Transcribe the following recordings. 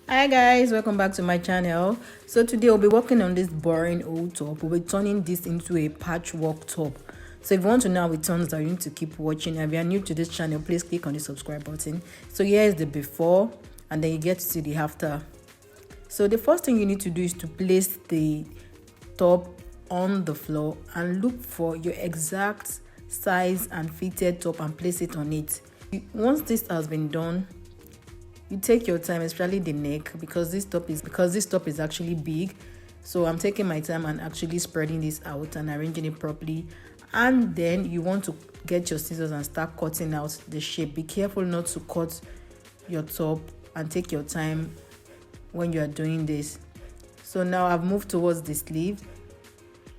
Hi guys, welcome back to my channel. So today we'll be working on this boring old top. We'll be turning this into a patchwork top. So if you want to know how it turns out, you need to keep watching. If you are new to this channel, please click on the subscribe button. So here is the before, and then you get to see the after. So the first thing you need to do is to place the top on the floor and look for your exact size and fitted top and place it on it. Once this has been done, you take your time, especially the neck, because this top is actually big. So I'm taking my time and actually spreading this out and arranging it properly. And then you want to get your scissors and start cutting out the shape. Be careful not to cut your top, and take your time when you are doing this. So now I've moved towards the sleeve.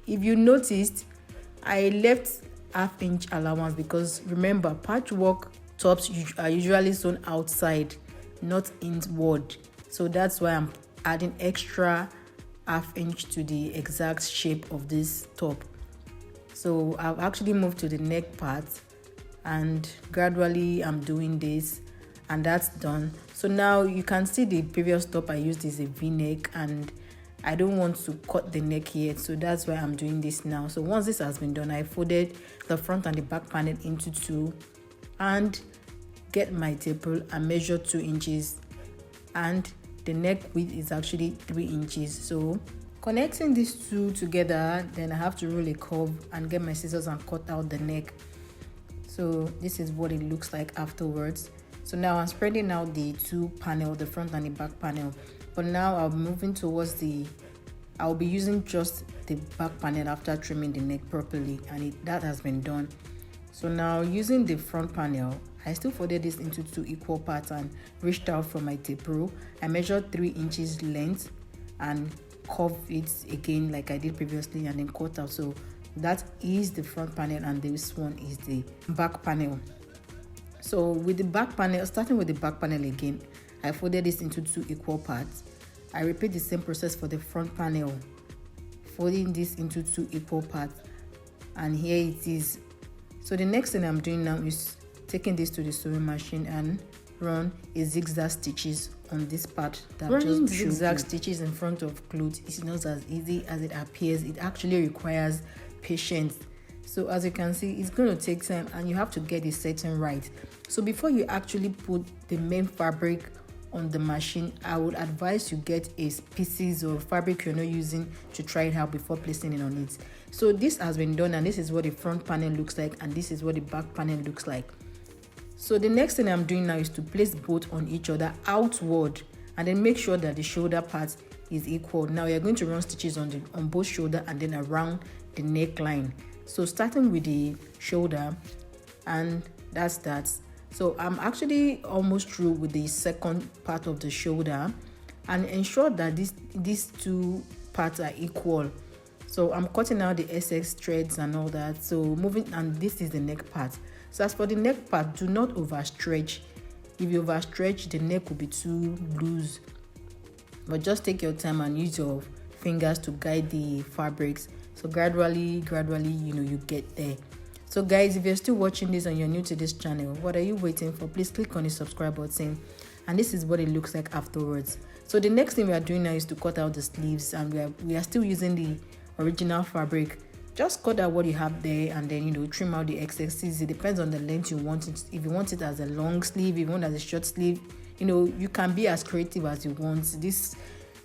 If you noticed, I left half-inch allowance because remember, patchwork tops are usually sewn outside, not inward. So that's why I'm adding extra half-inch to the exact shape of this top. So I've actually moved to the neck part, and gradually I'm doing this, and that's done. So now you can see the previous top I used is a v-neck, and I don't want to cut the neck yet, so that's why I'm doing this now. So once this has been done, I folded the front and the back panel into two and get my tape rule and measure 2 inches, and the neck width is actually 3 inches. So connecting these two together, then I have to roll a curve and get my scissors and cut out the neck. So this is what it looks like afterwards. So now I'm spreading out the two panel, the front and the back panel. But now I'm moving towards I'll be using just the back panel after trimming the neck properly, and that has been done. So now using the front panel, I still folded this into 2 equal parts and reached out from my tape rule. I measured 3 inches length and curved it again like I did previously, and then cut out. So that is the front panel, and this one is the back panel. So with the back panel, starting with the back panel again, I folded this into 2 equal parts. I repeat the same process for the front panel, folding this into 2 equal parts, and here it is. So the next thing I'm doing now is taking this to the sewing machine and run a zigzag stitches on this part. Running zigzag stitches in front of clothes is not as easy as it appears. It actually requires patience. So as you can see, it's going to take time, and you have to get the setting right. So before you actually put the main fabric on the machine, I would advise you get a pieces or fabric you're not using to try it out before placing it on it. So this has been done, and this is what the front panel looks like, and this is what the back panel looks like. So the next thing I'm doing now is to place both on each other outward, and then make sure that the shoulder part is equal. Now you're going to run stitches on both shoulder and then around the neckline. So starting with the shoulder, and that's that. So I'm actually almost through with the second part of the shoulder, and ensure that these two parts are equal. So I'm cutting out the excess threads and all that. So moving, and this is the neck part. So as for the neck part, do not overstretch. If you overstretch, the neck will be too loose. But just take your time and use your fingers to guide the fabrics. So gradually, you get there. So guys, if you're still watching this and you're new to this channel, what are you waiting for? Please click on the subscribe button, and this is what it looks like afterwards. So the next thing we are doing now is to cut out the sleeves, and we are still using the original fabric. Just cut out what you have there, and then trim out the excesses. It depends on the length you want it. If you want it as a long sleeve, if you want it as a short sleeve, you can be as creative as you want. This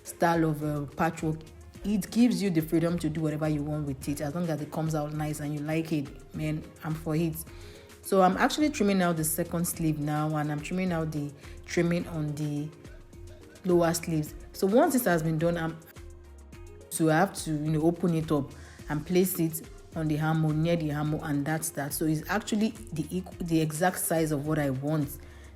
style of patchwork, it gives you the freedom to do whatever you want with it, as long as it comes out nice and you like it. Man, I'm for it. So I'm actually trimming out the second sleeve now, and I'm trimming out the trimming on the lower sleeves. So once this has been done, I have to open it up and place it on the armhole, near the armhole, and that's that. So it's actually the exact size of what I want.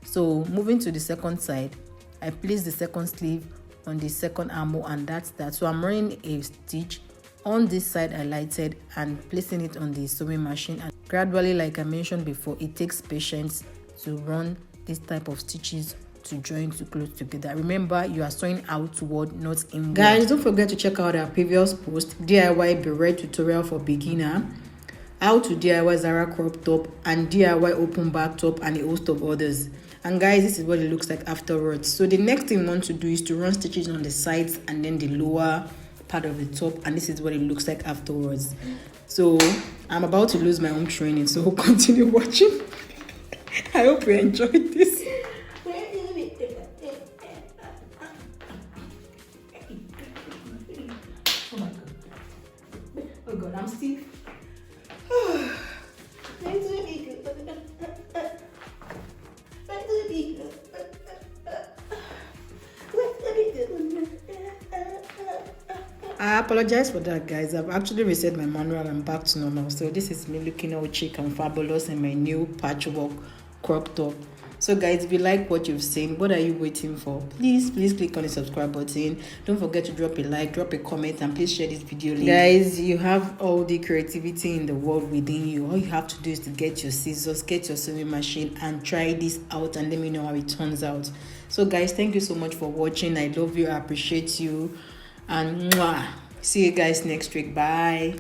So moving to the second side, I place the second sleeve on the second armhole, and that's that. So I'm running a stitch on this side I lighted and placing it on the sewing machine, and gradually, like I mentioned before, it takes patience to run this type of stitches to join two clothes together. Remember, you are sewing outward, not inward. Guys, don't forget to check out our previous post, DIY beret tutorial for beginner, how to DIY Zara crop top, and DIY open back top, and a host of others. And guys, this is what it looks like afterwards. So the next thing we want to do is to run stitches on the sides and then the lower part of the top, and this is what it looks like afterwards. So I'm about to lose my own training, so continue watching. I hope you enjoyed this. Oh god, I'm stiff. I apologize for that, guys. I've actually reset my manual and back to normal. So this is me looking all chic and fabulous in my new patchwork crop top. So guys, if you like what you've seen, what are you waiting for? Please click on the subscribe button. Don't forget to drop a like, drop a comment, and please share this video link. Guys, you have all the creativity in the world within you. All you have to do is to get your scissors, get your sewing machine, and try this out and let me know how it turns out. So guys, thank you so much for watching. I love you, I appreciate you, and mwah. See you guys next week. Bye.